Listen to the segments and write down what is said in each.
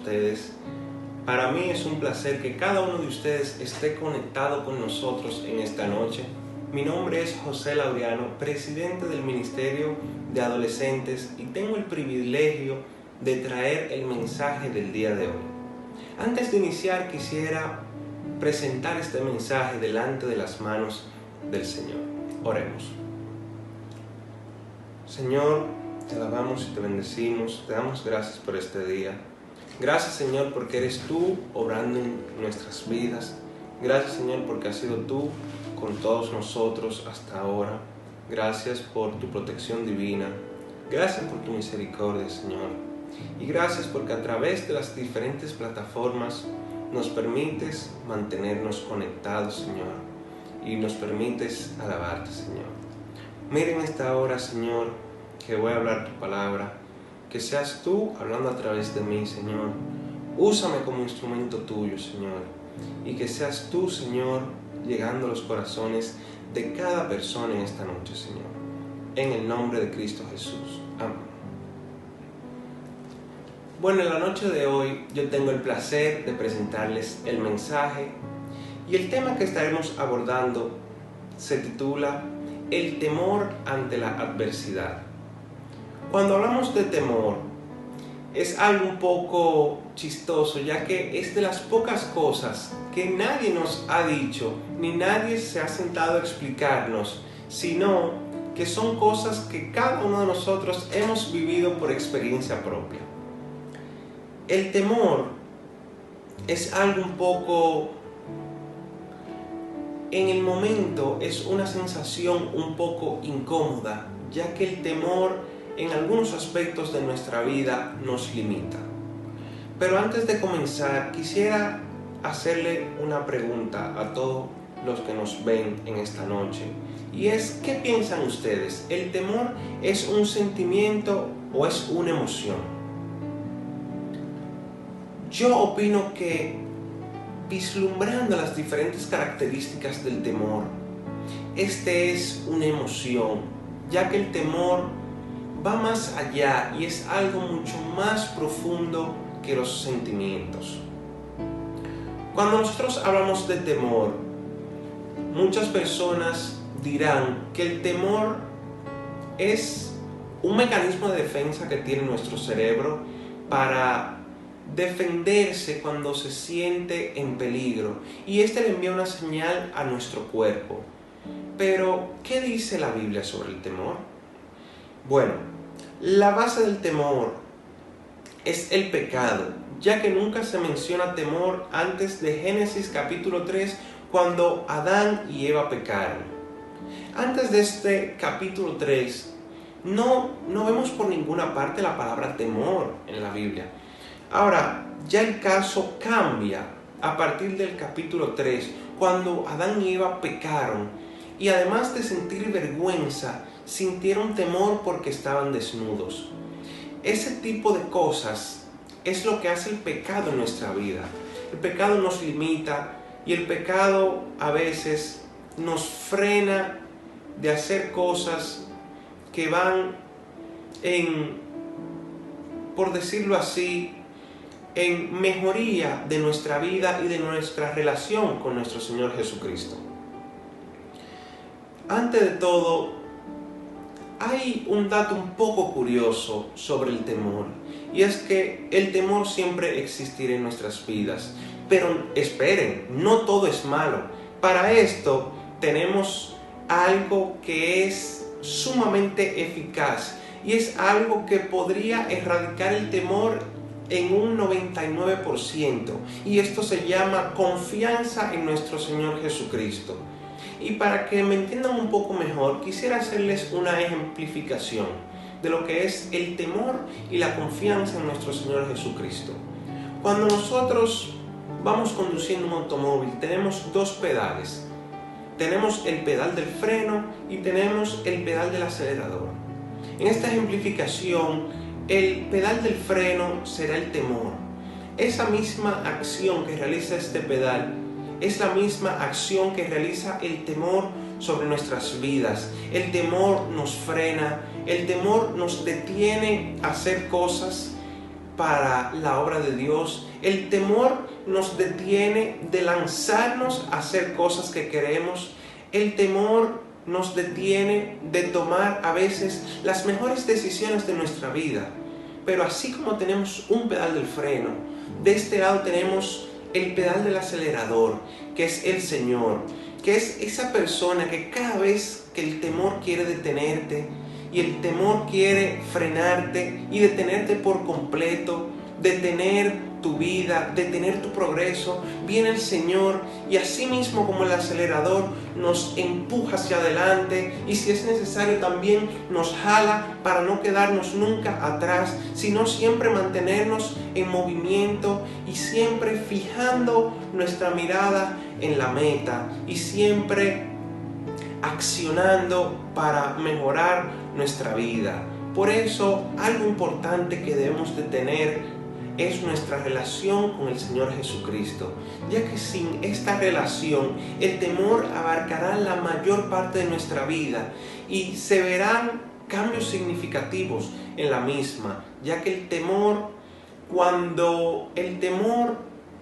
ustedes. Para mí es un placer que cada uno de ustedes esté conectado con nosotros en esta noche. Mi nombre es José Laureano, presidente del Ministerio de Adolescentes, y tengo el privilegio de traer el mensaje del día de hoy. Antes de iniciar, quisiera presentar este mensaje delante de las manos del Señor. Oremos. Señor, te alabamos y te bendecimos, te damos gracias por este día. Gracias, Señor, porque eres tú obrando en nuestras vidas. Gracias, Señor, porque has sido tú con todos nosotros hasta ahora. Gracias por tu protección divina. Gracias por tu misericordia, Señor. Y gracias porque a través de las diferentes plataformas nos permites mantenernos conectados, Señor. Y nos permites alabarte, Señor. Miren esta hora, Señor, que voy a hablar tu palabra. Que seas tú hablando a través de mí, Señor. Úsame como instrumento tuyo, Señor. Y que seas tú, Señor, llegando a los corazones de cada persona en esta noche, Señor. En el nombre de Cristo Jesús. Amén. Bueno, en la noche de hoy yo tengo el placer de presentarles el mensaje. Y el tema que estaremos abordando se titula El temor ante la adversidad. Cuando hablamos de temor, es algo un poco chistoso, ya que es de las pocas cosas que nadie nos ha dicho, ni nadie se ha sentado a explicarnos, sino que son cosas que cada uno de nosotros hemos vivido por experiencia propia. El temor es algo un poco, en el momento es una sensación un poco incómoda, ya que el temor en algunos aspectos de nuestra vida nos limita. Pero antes de comenzar, quisiera hacerle una pregunta a todos los que nos ven en esta noche. Y es, ¿qué piensan ustedes? ¿El temor es un sentimiento o es una emoción? Yo opino que, vislumbrando las diferentes características del temor, este es una emoción, ya que el temor va más allá y es algo mucho más profundo que los sentimientos. Cuando nosotros hablamos de temor, muchas personas dirán que el temor es un mecanismo de defensa que tiene nuestro cerebro para defenderse cuando se siente en peligro, y este le envía una señal a nuestro cuerpo. Pero, ¿qué dice la Biblia sobre el temor? Bueno, la base del temor es el pecado, ya que nunca se menciona temor antes de Génesis capítulo 3, cuando Adán y Eva pecaron. Antes de este capítulo 3, no vemos por ninguna parte la palabra temor en la Biblia. Ahora, ya el caso cambia a partir del capítulo 3, cuando Adán y Eva pecaron, y además de sentir vergüenza, sintieron temor porque estaban desnudos. Ese tipo de cosas es lo que hace el pecado en nuestra vida. El pecado nos limita y el pecado a veces nos frena de hacer cosas que van por decirlo así, en mejoría de nuestra vida y de nuestra relación con nuestro Señor Jesucristo. Antes de todo, hay un dato un poco curioso sobre el temor, y es que el temor siempre existirá en nuestras vidas. Pero esperen, no todo es malo. Para esto tenemos algo que es sumamente eficaz, y es algo que podría erradicar el temor en un 99%, y esto se llama confianza en nuestro Señor Jesucristo. Y para que me entiendan un poco mejor, quisiera hacerles una ejemplificación de lo que es el temor y la confianza en nuestro Señor Jesucristo. Cuando nosotros vamos conduciendo un automóvil, tenemos dos pedales. Tenemos el pedal del freno y tenemos el pedal del acelerador. En esta ejemplificación, el pedal del freno será el temor. Esa misma acción que realiza este pedal es la misma acción que realiza el temor sobre nuestras vidas. El temor nos frena, el temor nos detiene a hacer cosas para la obra de Dios. El temor nos detiene de lanzarnos a hacer cosas que queremos. El temor nos detiene de tomar a veces las mejores decisiones de nuestra vida. Pero así como tenemos un pedal del freno, de este lado tenemos el pedal del acelerador, que es el Señor, que es esa persona que cada vez que el temor quiere detenerte y el temor quiere frenarte y detenerte por completo, detener tu vida, detener tu progreso, viene el Señor y así mismo como el acelerador nos empuja hacia adelante, y si es necesario también nos jala para no quedarnos nunca atrás, sino siempre mantenernos en movimiento y siempre fijando nuestra mirada en la meta y siempre accionando para mejorar nuestra vida. Por eso, algo importante que debemos de tener es nuestra relación con el Señor Jesucristo, ya que sin esta relación el temor abarcará la mayor parte de nuestra vida y se verán cambios significativos en la misma, ya que el temor, cuando el temor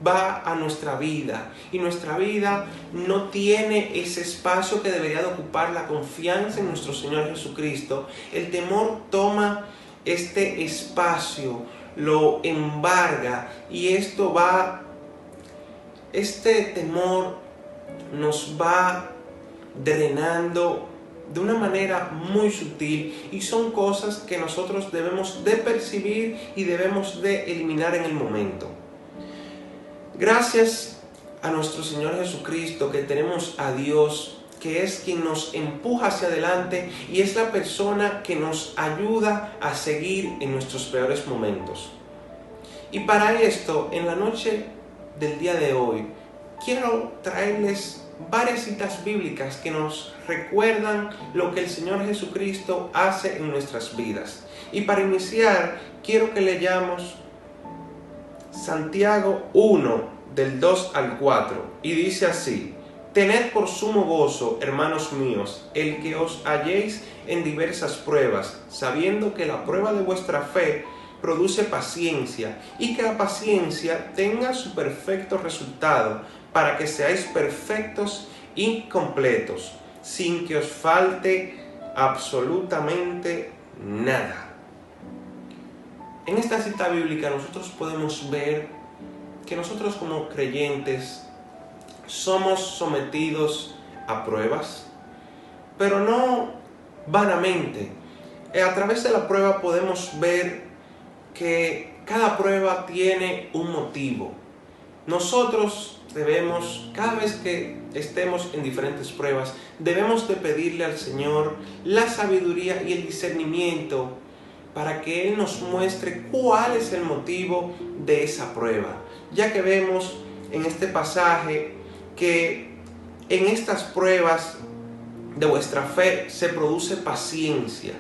va a nuestra vida y nuestra vida no tiene ese espacio que debería de ocupar la confianza en nuestro Señor Jesucristo, el temor toma este espacio, lo embarga, y este temor nos va drenando de una manera muy sutil, y son cosas que nosotros debemos de percibir y debemos de eliminar en el momento. Gracias a nuestro Señor Jesucristo que tenemos a Dios, que es quien nos empuja hacia adelante y es la persona que nos ayuda a seguir en nuestros peores momentos. Y para esto, en la noche del día de hoy, quiero traerles varias citas bíblicas que nos recuerdan lo que el Señor Jesucristo hace en nuestras vidas. Y para iniciar, quiero que leamos Santiago 1, del 2 al 4, y dice así: Tened por sumo gozo, hermanos míos, el que os halléis en diversas pruebas, sabiendo que la prueba de vuestra fe produce paciencia, y que la paciencia tenga su perfecto resultado, para que seáis perfectos y completos, sin que os falte absolutamente nada. En esta cita bíblica nosotros podemos ver que nosotros como creyentes somos sometidos a pruebas, pero no vanamente. A través de la prueba podemos ver que cada prueba tiene un motivo. Nosotros debemos, cada vez que estemos en diferentes pruebas, debemos de pedirle al Señor la sabiduría y el discernimiento para que Él nos muestre cuál es el motivo de esa prueba, ya que vemos en este pasaje que en estas pruebas de vuestra fe se produce paciencia,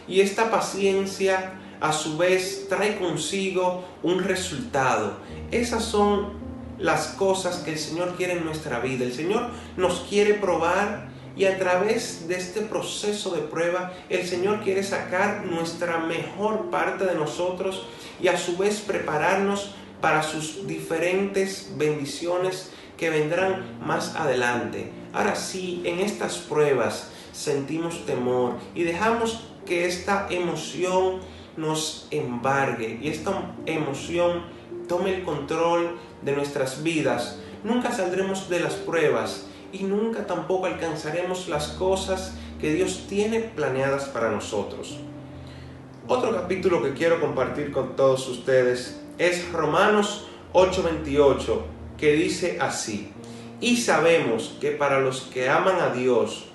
y esta paciencia a su vez trae consigo un resultado. Esas son las cosas que el Señor quiere en nuestra vida. El Señor nos quiere probar, y a través de este proceso de prueba el Señor quiere sacar nuestra mejor parte de nosotros y a su vez prepararnos para sus diferentes bendiciones que vendrán más adelante. Ahora sí, en estas pruebas sentimos temor y dejamos que esta emoción nos embargue y esta emoción tome el control de nuestras vidas. Nunca saldremos de las pruebas y nunca tampoco alcanzaremos las cosas que Dios tiene planeadas para nosotros. Otro capítulo que quiero compartir con todos ustedes es Romanos 8:28, que dice así: y sabemos que para los que aman a Dios,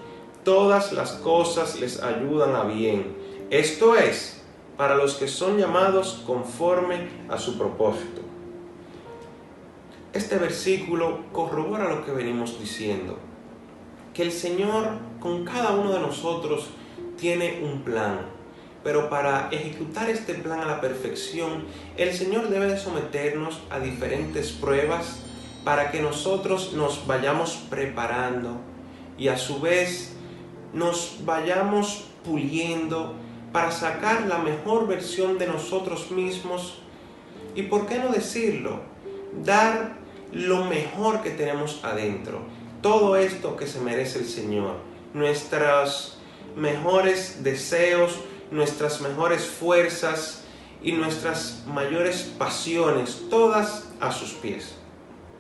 todas las cosas les ayudan a bien. Esto es, para los que son llamados conforme a su propósito. Este versículo corrobora lo que venimos diciendo, que el Señor con cada uno de nosotros tiene un plan, pero para ejecutar este plan a la perfección, el Señor debe de someternos a diferentes pruebas para que nosotros nos vayamos preparando y a su vez nos vayamos puliendo para sacar la mejor versión de nosotros mismos Y por qué no decirlo, dar lo mejor que tenemos adentro, todo esto que se merece el Señor, nuestros mejores deseos, nuestras mejores fuerzas y nuestras mayores pasiones, todas a sus pies.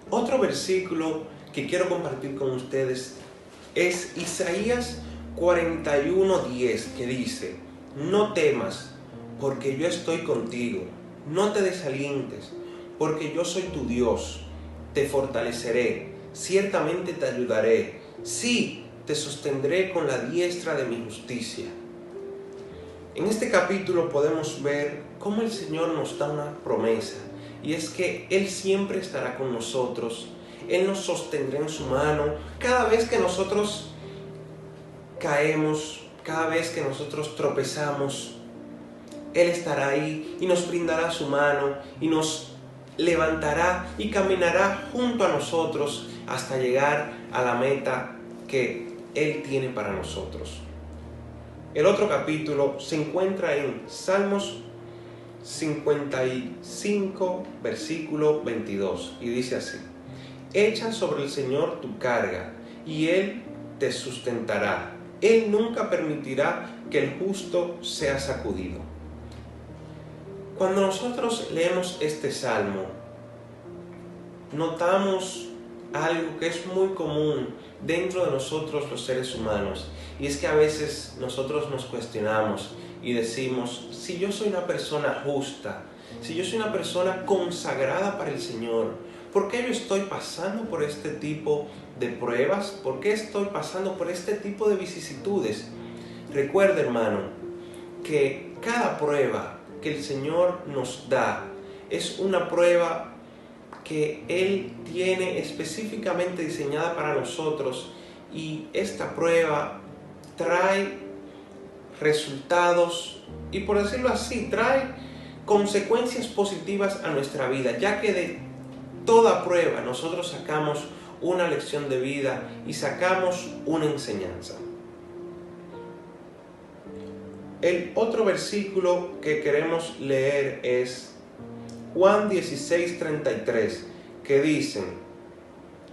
Otro versículo que quiero compartir con ustedes es Isaías 41:10, que dice: no temas, porque yo estoy contigo, no te desalientes, porque yo soy tu Dios, te fortaleceré, ciertamente te ayudaré, sí, te sostendré con la diestra de mi justicia. En este capítulo podemos ver cómo el Señor nos da una promesa, y es que Él siempre estará con nosotros. Él nos sostendrá en su mano cada vez que nosotros caemos, cada vez que nosotros tropezamos. Él estará ahí y nos brindará su mano y nos levantará y caminará junto a nosotros hasta llegar a la meta que Él tiene para nosotros. El otro capítulo se encuentra en Salmos 55, versículo 22, y dice así: echa sobre el Señor tu carga, y Él te sustentará. Él nunca permitirá que el justo sea sacudido. Cuando nosotros leemos este salmo, notamos algo que es muy común dentro de nosotros los seres humanos, y es que a veces nosotros nos cuestionamos y decimos: si yo soy una persona justa, si yo soy una persona consagrada para el Señor, ¿por qué yo estoy pasando por este tipo de pruebas? ¿Por qué estoy pasando por este tipo de vicisitudes? Recuerda, hermano, que cada prueba que el Señor nos da es una prueba que Él tiene específicamente diseñada para nosotros, y esta prueba trae resultados y, por decirlo así, trae consecuencias positivas a nuestra vida, ya que de toda prueba nosotros sacamos una lección de vida y sacamos una enseñanza. El otro versículo que queremos leer es Juan 16:33, que dice: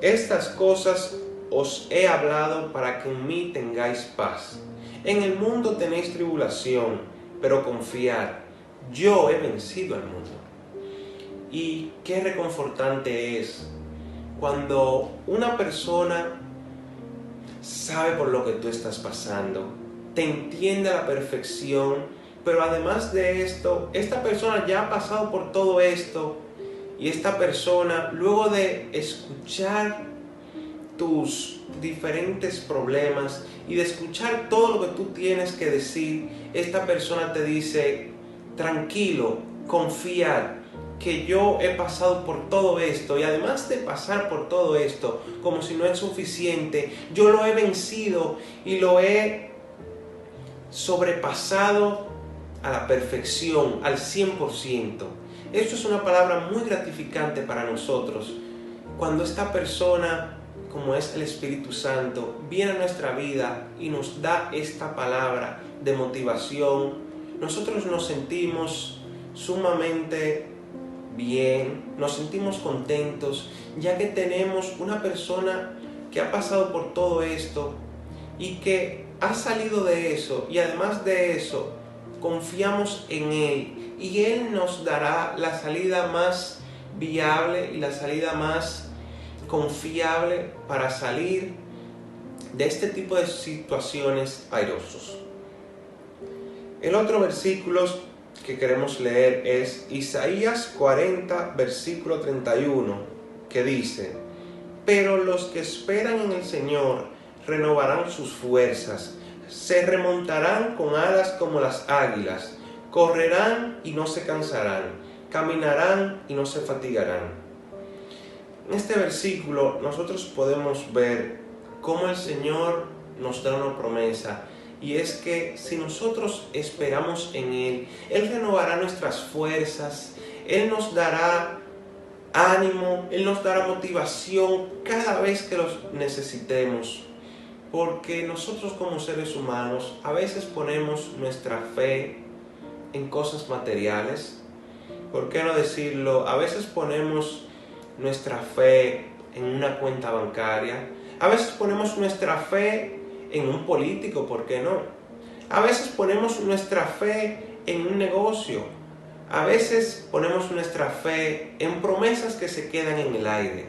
estas cosas os he hablado para que en mí tengáis paz. En el mundo tenéis tribulación, pero confiad, yo he vencido al mundo. Y qué reconfortante es cuando una persona sabe por lo que tú estás pasando, te entiende a la perfección, pero además de esto, esta persona ya ha pasado por todo esto, y esta persona, luego de escuchar tus diferentes problemas y de escuchar todo lo que tú tienes que decir, esta persona te dice: tranquilo, confiad, que yo he pasado por todo esto, y además de pasar por todo esto, como si no es suficiente, yo lo he vencido y lo he sobrepasado a la perfección, al 100%. Esto es una palabra muy gratificante para nosotros. Cuando esta persona, como es el Espíritu Santo, viene a nuestra vida y nos da esta palabra de motivación, nosotros nos sentimos sumamente bien, nos sentimos contentos, ya que tenemos una persona que ha pasado por todo esto y que ha salido de eso, y además de eso confiamos en Él, y Él nos dará la salida más viable y la salida más confiable para salir de este tipo de situaciones airosas. El otro versículo que queremos leer es Isaías 40, versículo 31, que dice: pero los que esperan en el Señor renovarán sus fuerzas, se remontarán con alas como las águilas, correrán y no se cansarán, caminarán y no se fatigarán. En este versículo nosotros podemos ver cómo el Señor nos da una promesa, y es que si nosotros esperamos en Él, Él renovará nuestras fuerzas, Él nos dará ánimo, Él nos dará motivación cada vez que los necesitemos. Porque nosotros como seres humanos a veces ponemos nuestra fe en cosas materiales, ¿Por qué no decirlo? A veces ponemos nuestra fe en una cuenta bancaria. A veces ponemos nuestra fe en un político, ¿por qué no? A veces ponemos nuestra fe en un negocio. A veces ponemos nuestra fe en promesas que se quedan en el aire.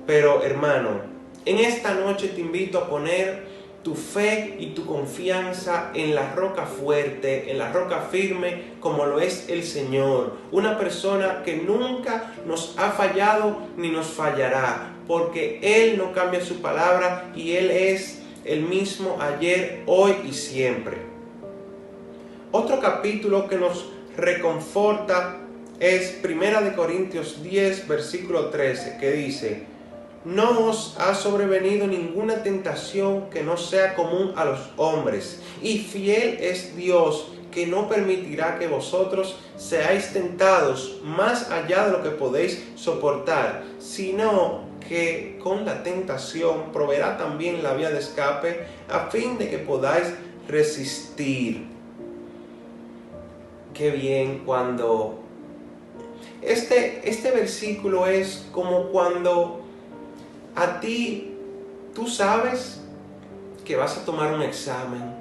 Pero hermano, en esta noche te invito a poner tu fe y tu confianza en la roca fuerte, en la roca firme, como lo es el Señor. Una persona que nunca nos ha fallado ni nos fallará, porque Él no cambia su palabra y Él es el mismo ayer, hoy y siempre. Otro capítulo que nos reconforta es 1 Corintios 10, versículo 13, que dice: no os ha sobrevenido ninguna tentación que no sea común a los hombres, y fiel es Dios, que no permitirá que vosotros seáis tentados más allá de lo que podéis soportar, sino que con la tentación proveerá también la vía de escape, a fin de que podáis resistir. Qué bien cuando este versículo es como cuando a ti, tú sabes que vas a tomar un examen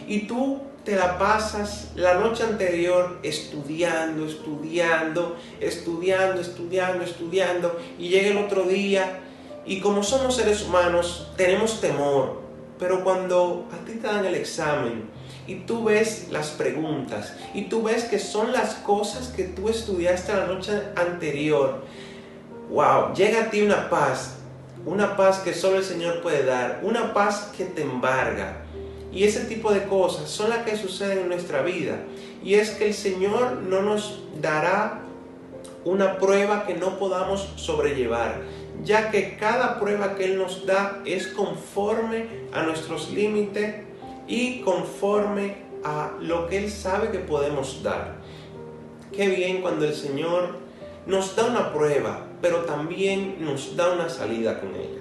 y tú te la pasas la noche anterior estudiando y llega el otro día y como somos seres humanos tenemos temor, pero cuando a ti te dan el examen y tú ves las preguntas y tú ves que son las cosas que tú estudiaste la noche anterior, wow, llega a ti una paz que solo el Señor puede dar, una paz que te embarga. Y ese tipo de cosas son las que suceden en nuestra vida. Y es que el Señor no nos dará una prueba que no podamos sobrellevar, ya que cada prueba que Él nos da es conforme a nuestros límites y conforme a lo que Él sabe que podemos dar. Qué bien cuando el Señor nos da una prueba, pero también nos da una salida con ella.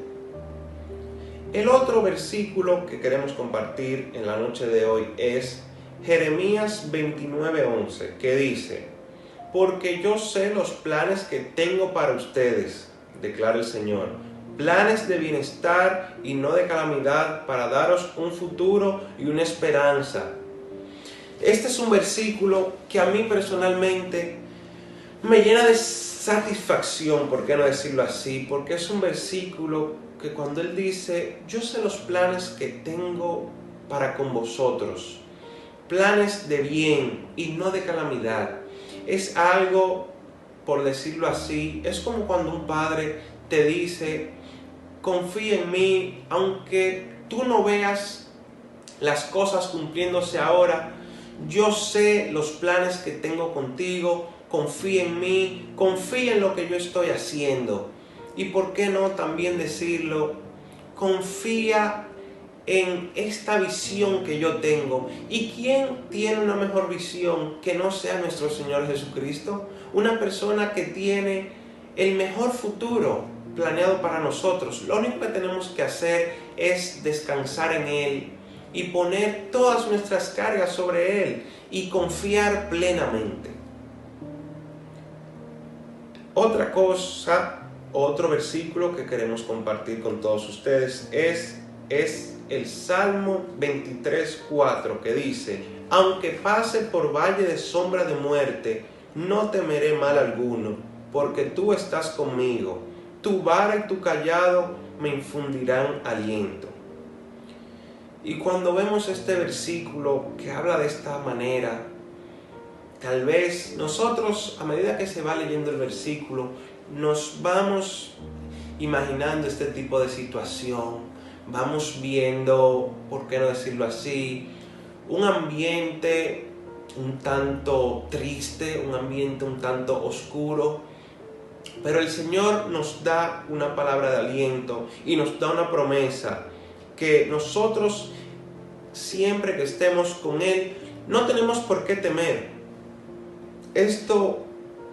El otro versículo que queremos compartir en la noche de hoy es Jeremías 29:11, que dice: porque yo sé los planes que tengo para ustedes, declara el Señor, planes de bienestar y no de calamidad, para daros un futuro y una esperanza. Este es un versículo que a mí personalmente me llena de satisfacción, por qué no decirlo así, porque es un versículo que cuando Él dice: yo sé los planes que tengo para con vosotros, planes de bien y no de calamidad, es algo, por decirlo así, es como cuando un padre te dice: confía en mí, aunque tú no veas las cosas cumpliéndose ahora, yo sé los planes que tengo contigo, confía en mí, confía en lo que yo estoy haciendo. Y por qué no también decirlo, confía en esta visión que yo tengo. ¿Y quién tiene una mejor visión que no sea nuestro Señor Jesucristo? Una persona que tiene el mejor futuro planeado para nosotros. Lo único que tenemos que hacer es descansar en Él y poner todas nuestras cargas sobre Él y confiar plenamente. Otra cosa, otro versículo que queremos compartir con todos ustedes es el Salmo 23:4, que dice: aunque pase por valle de sombra de muerte, no temeré mal alguno, porque tú estás conmigo, tu vara y tu cayado me infundirán aliento. Y cuando vemos este versículo que habla de esta manera, tal vez nosotros, a medida que se va leyendo el versículo, nos vamos imaginando este tipo de situación, vamos viendo, por qué no decirlo así, un ambiente un tanto triste, un ambiente un tanto oscuro, pero el Señor nos da una palabra de aliento y nos da una promesa que nosotros, siempre que estemos con Él, no tenemos por qué temer. Esto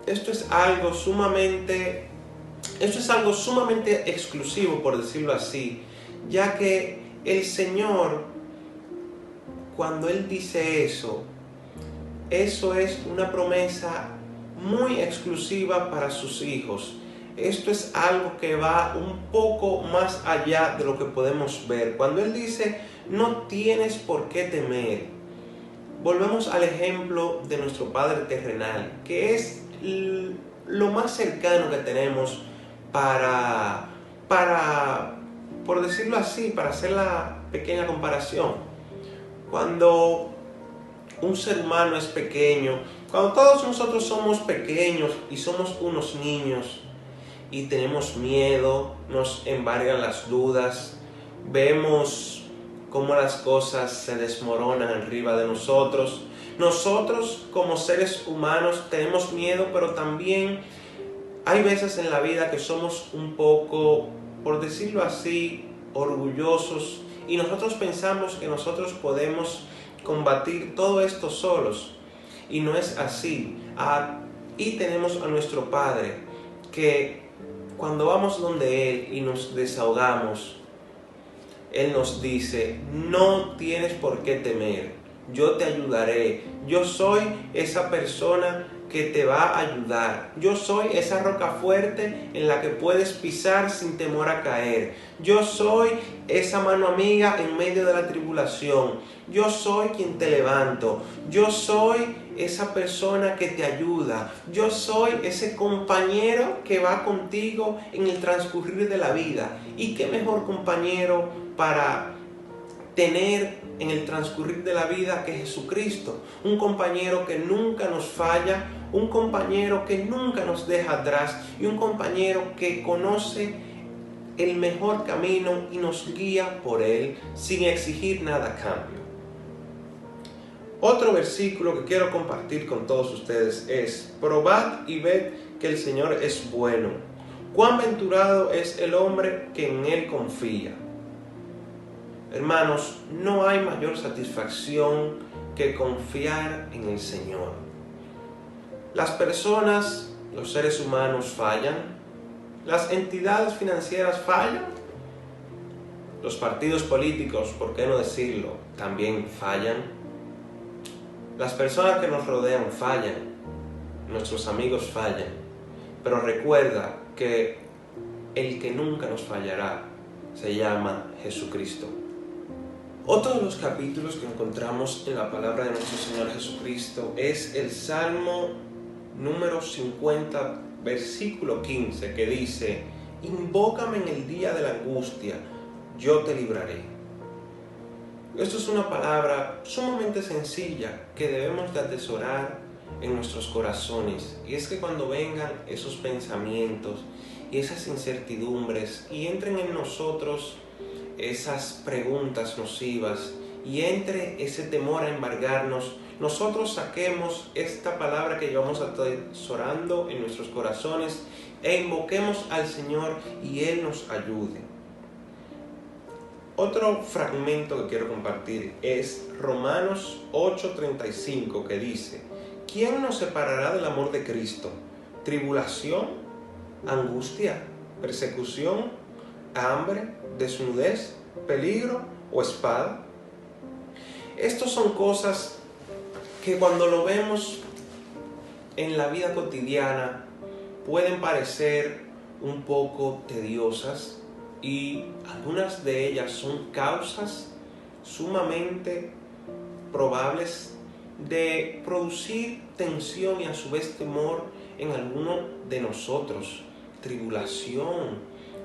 es algo sumamente exclusivo, por decirlo así, ya que el Señor, cuando Él dice eso es una promesa muy exclusiva para sus hijos. Esto es algo que va un poco más allá de lo que podemos ver. Cuando Él dice, no tienes por qué temer, volvemos al ejemplo de nuestro Padre terrenal, que es lo más cercano que tenemos para, por decirlo así, para hacer la pequeña comparación. Cuando un ser humano es pequeño, cuando todos nosotros somos pequeños y somos unos niños y tenemos miedo, nos embargan las dudas, vemos cómo las cosas se desmoronan arriba de nosotros. Nosotros como seres humanos tenemos miedo, pero también hay veces en la vida que somos un poco, por decirlo así, orgullosos, y nosotros pensamos que nosotros podemos combatir todo esto solos, y no es así. Y tenemos a nuestro Padre, que cuando vamos donde Él y nos desahogamos, Él nos dice, no tienes por qué temer, yo te ayudaré, yo soy esa persona que te va a ayudar, yo soy esa roca fuerte en la que puedes pisar sin temor a caer, yo soy esa mano amiga en medio de la tribulación, yo soy quien te levanto, yo soy esa persona que te ayuda, yo soy ese compañero que va contigo en el transcurrir de la vida. ¿Y qué mejor compañero para tener en el transcurrir de la vida que Jesucristo? Un compañero que nunca nos falla, un compañero que nunca nos deja atrás y un compañero que conoce el mejor camino y nos guía por él sin exigir nada a cambio. Otro versículo que quiero compartir con todos ustedes es: probad y ved que el Señor es bueno. Cuán venturado es el hombre que en Él confía. Hermanos, no hay mayor satisfacción que confiar en el Señor. Las personas, los seres humanos fallan, las entidades financieras fallan, los partidos políticos, por qué no decirlo, también fallan. Las personas que nos rodean fallan, nuestros amigos fallan, pero recuerda que el que nunca nos fallará se llama Jesucristo. Otro de los capítulos que encontramos en la palabra de nuestro Señor Jesucristo es el Salmo número 50, versículo 15, que dice: invócame en el día de la angustia, yo te libraré. Esto es una palabra sumamente sencilla que debemos de atesorar en nuestros corazones. Y es que cuando vengan esos pensamientos y esas incertidumbres y entren en nosotros esas preguntas nocivas y entre ese temor a embargarnos, nosotros saquemos esta palabra que llevamos atesorando en nuestros corazones e invoquemos al Señor y Él nos ayude. Otro fragmento que quiero compartir es Romanos 8:35, que dice: ¿quién nos separará del amor de Cristo? ¿Tribulación? ¿Angustia? ¿Persecución? ¿Hambre? ¿Desnudez? ¿Peligro? ¿O espada? Estas son cosas que cuando lo vemos en la vida cotidiana pueden parecer un poco tediosas, y algunas de ellas son causas sumamente probables de producir tensión y a su vez temor en alguno de nosotros. Tribulación,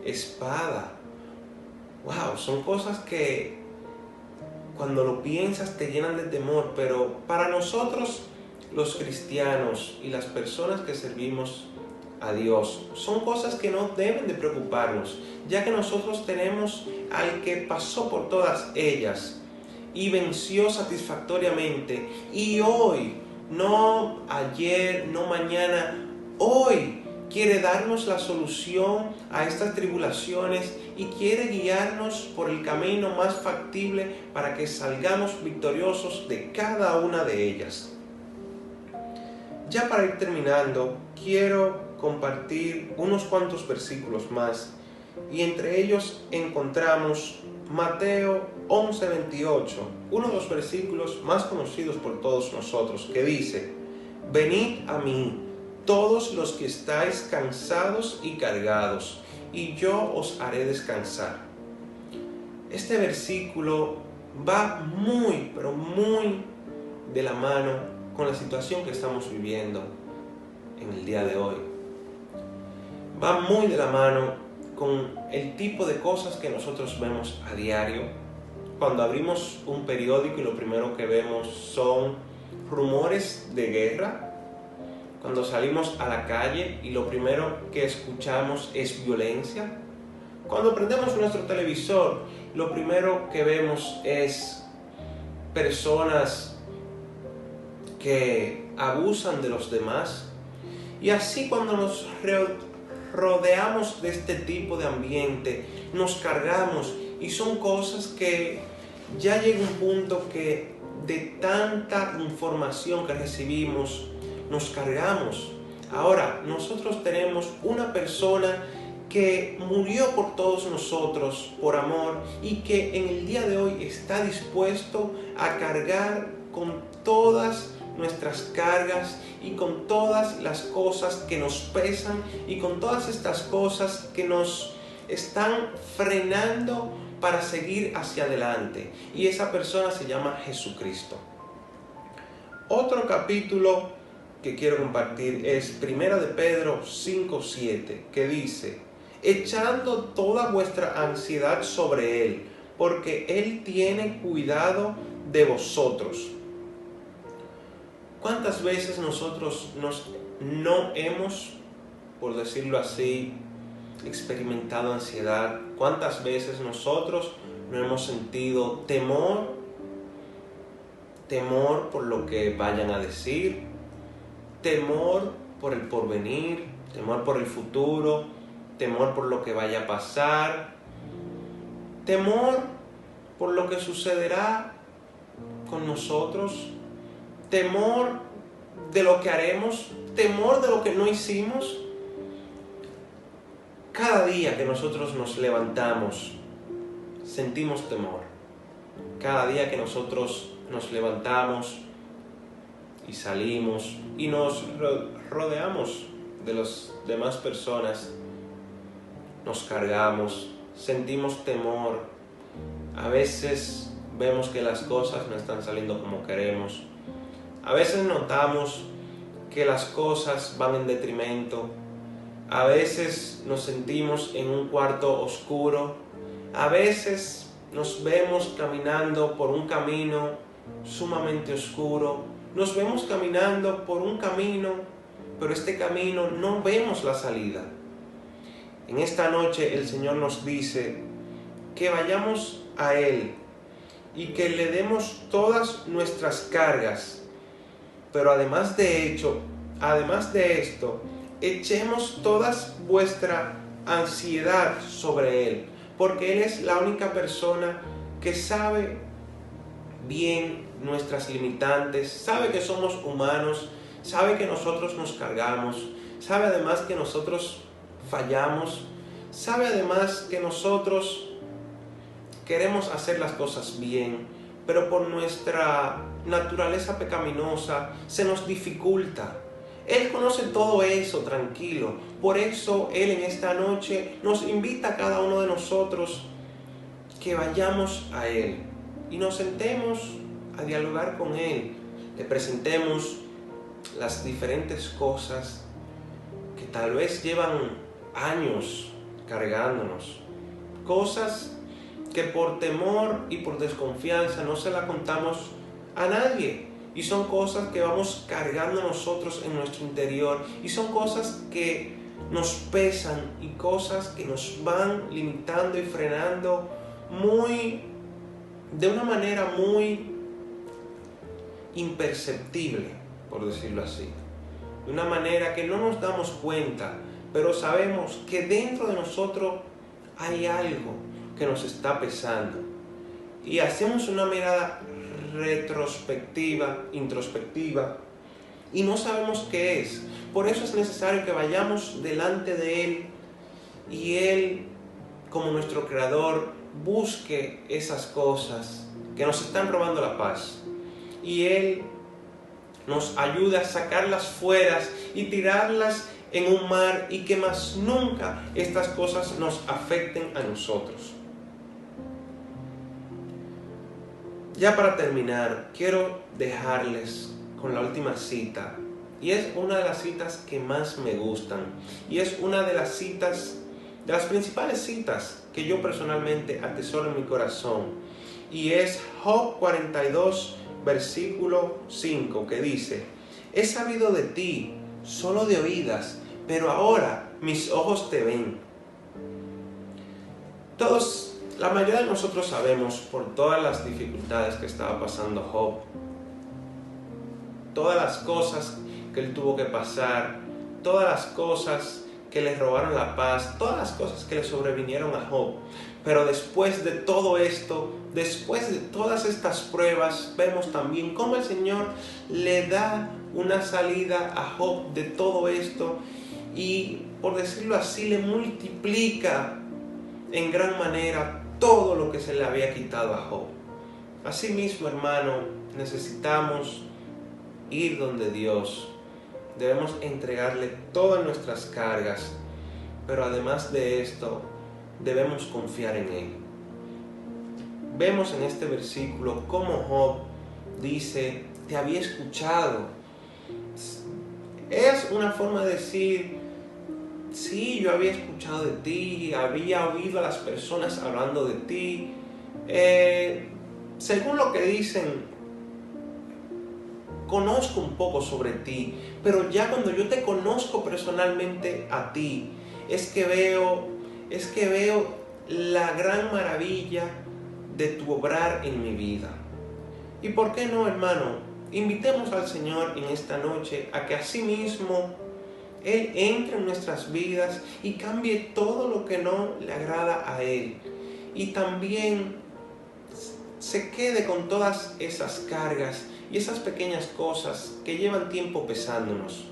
espada. Wow, son cosas que cuando lo piensas te llenan de temor, pero para nosotros los cristianos y las personas que servimos a Dios son cosas que no deben de preocuparnos, ya que nosotros tenemos al que pasó por todas ellas y venció satisfactoriamente, y hoy, no ayer, no mañana, hoy quiere darnos la solución a estas tribulaciones y quiere guiarnos por el camino más factible para que salgamos victoriosos de cada una de ellas. Ya para ir terminando, quiero compartir unos cuantos versículos más, y entre ellos encontramos Mateo 11:28, uno de los versículos más conocidos por todos nosotros, que dice: venid a mí, todos los que estáis cansados y cargados, y yo os haré descansar. Este versículo va muy, pero muy de la mano con la situación que estamos viviendo en el día de hoy. Va muy de la mano con el tipo de cosas que nosotros vemos a diario. Cuando abrimos un periódico y lo primero que vemos son rumores de guerra. Cuando salimos a la calle y lo primero que escuchamos es violencia. Cuando prendemos nuestro televisor, lo primero que vemos es personas que abusan de los demás. Y así cuando nos rodeamos de este tipo de ambiente, nos cargamos, y son cosas que ya llega un punto que de tanta información que recibimos, nos cargamos. Ahora, nosotros tenemos una persona que murió por todos nosotros, por amor, y que en el día de hoy está dispuesto a cargar con todas nuestras cargas y con todas las cosas que nos pesan y con todas estas cosas que nos están frenando para seguir hacia adelante. Y esa persona se llama Jesucristo. Otro capítulo que quiero compartir es 1 de Pedro 5:7, que dice: echando toda vuestra ansiedad sobre Él, porque Él tiene cuidado de vosotros. ¿Cuántas veces nosotros no hemos, por decirlo así, experimentado ansiedad? ¿Cuántas veces nosotros no hemos sentido temor por lo que vayan a decir, temor por el porvenir, temor por el futuro, temor por lo que vaya a pasar, temor por lo que sucederá con nosotros, temor de lo que haremos, temor de lo que no hicimos? Cada día que nosotros nos levantamos, sentimos temor. Cada día que nosotros nos levantamos y salimos y nos rodeamos de las demás personas, nos cargamos, sentimos temor. A veces vemos que las cosas no están saliendo como queremos. A veces notamos que las cosas van en detrimento. A veces nos sentimos en un cuarto oscuro. A veces nos vemos caminando por un camino sumamente oscuro. Nos vemos caminando por un camino, pero este camino no vemos la salida. En esta noche el Señor nos dice que vayamos a Él y que le demos todas nuestras cargas. Pero además de esto, echemos toda vuestra ansiedad sobre Él, porque Él es la única persona que sabe bien nuestras limitantes, sabe que somos humanos, sabe que nosotros nos cargamos, sabe además que nosotros fallamos, sabe además que nosotros queremos hacer las cosas bien, pero por nuestra naturaleza pecaminosa se nos dificulta. Él conoce todo eso, tranquilo. Por eso Él en esta noche nos invita a cada uno de nosotros que vayamos a Él y nos sentemos a dialogar con Él. Le presentemos las diferentes cosas que tal vez llevan años cargándonos. Cosas que por temor y por desconfianza no se la contamos a nadie. Y son cosas que vamos cargando nosotros en nuestro interior. Y son cosas que nos pesan y cosas que nos van limitando y frenando de una manera muy imperceptible, por decirlo así. De una manera que no nos damos cuenta, pero sabemos que dentro de nosotros hay algo que nos está pesando. Y hacemos una mirada introspectiva, y no sabemos qué es. Por eso es necesario que vayamos delante de Él y Él, como nuestro Creador, busque esas cosas que nos están robando la paz. Y Él nos ayude a sacarlas fuera y tirarlas en un mar, y que más nunca estas cosas nos afecten a nosotros. Ya para terminar, quiero dejarles con la última cita, y es una de las citas que más me gustan, y es una de las citas, de las principales citas que yo personalmente atesoro en mi corazón, y es Job 42, versículo 5, que dice: he sabido de ti solo de oídas, pero ahora mis ojos te ven. La mayoría de nosotros sabemos por todas las dificultades que estaba pasando Job, todas las cosas que él tuvo que pasar, todas las cosas que le robaron la paz, todas las cosas que le sobrevinieron a Job. Pero después de todo esto, después de todas estas pruebas, vemos también cómo el Señor le da una salida a Job de todo esto, y, por decirlo así, le multiplica en gran manera todo lo que se le había quitado a Job. Asimismo, hermano, necesitamos ir donde Dios. Debemos entregarle todas nuestras cargas, pero además de esto, debemos confiar en Él. Vemos en este versículo cómo Job dice: te había escuchado. Es una forma de decir: sí, yo había escuchado de ti, había oído a las personas hablando de ti. Según lo que dicen, conozco un poco sobre ti, pero ya cuando yo te conozco personalmente a ti, es que veo la gran maravilla de tu obrar en mi vida. ¿Y por qué no, hermano? Invitemos al Señor en esta noche a que asimismo Él entre en nuestras vidas y cambie todo lo que no le agrada a Él. Y también se quede con todas esas cargas y esas pequeñas cosas que llevan tiempo pesándonos.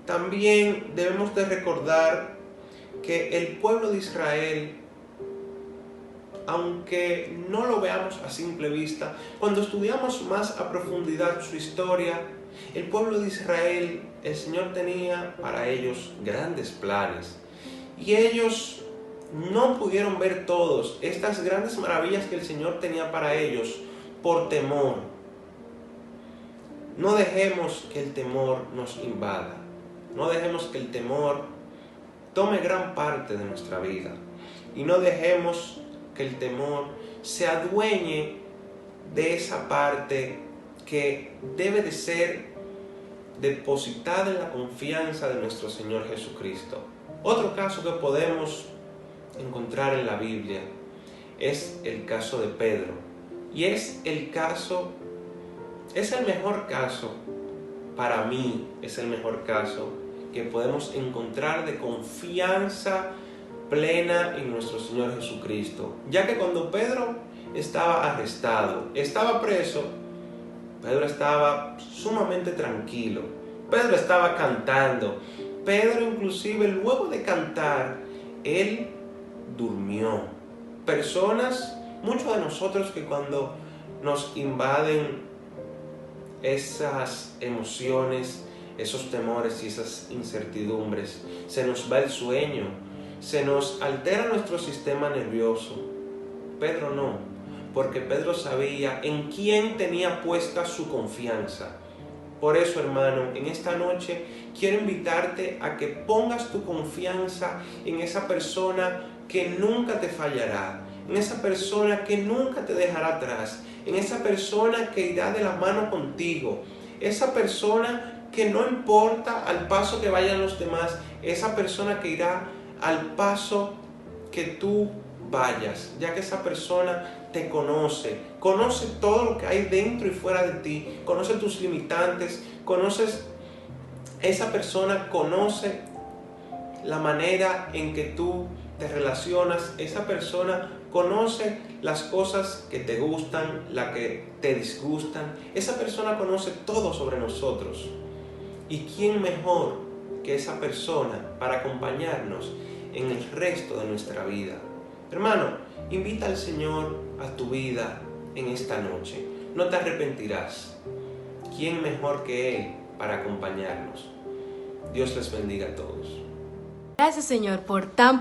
También debemos de recordar que el pueblo de Israel, aunque no lo veamos a simple vista, cuando estudiamos más a profundidad su historia, el pueblo de Israel, el Señor tenía para ellos grandes planes, y ellos no pudieron ver todos estas grandes maravillas que el Señor tenía para ellos por temor. No dejemos que el temor nos invada, no dejemos que el temor tome gran parte de nuestra vida, y no dejemos que el temor se adueñe de esa parte que debe de ser depositada en la confianza de nuestro Señor Jesucristo. Otro caso que podemos encontrar en la Biblia es el caso de Pedro, y es el mejor caso, para mí es el mejor caso que podemos encontrar de confianza plena en nuestro Señor Jesucristo, ya que cuando Pedro estaba arrestado, estaba preso, Pedro estaba sumamente tranquilo, Pedro estaba cantando, Pedro inclusive luego de cantar, él durmió. Muchos de nosotros que cuando nos invaden esas emociones, esos temores y esas incertidumbres, se nos va el sueño, se nos altera nuestro sistema nervioso. Pedro no, porque Pedro sabía en quién tenía puesta su confianza. Por eso, hermano, en esta noche quiero invitarte a que pongas tu confianza en esa persona que nunca te fallará, en esa persona que nunca te dejará atrás, en esa persona que irá de la mano contigo, esa persona que no importa al paso que vayan los demás, esa persona que irá al paso que tú vayas, ya que esa persona te conoce todo lo que hay dentro y fuera de ti, conoce tus limitantes, esa persona conoce la manera en que tú te relacionas, esa persona conoce las cosas que te gustan, las que te disgustan, esa persona conoce todo sobre nosotros. ¿Y quién mejor que esa persona para acompañarnos en el resto de nuestra vida? Hermano, invita al Señor a tu vida en esta noche. No te arrepentirás. ¿quién mejor que Él para acompañarnos? Dios les bendiga a todos. Gracias, Señor, por tan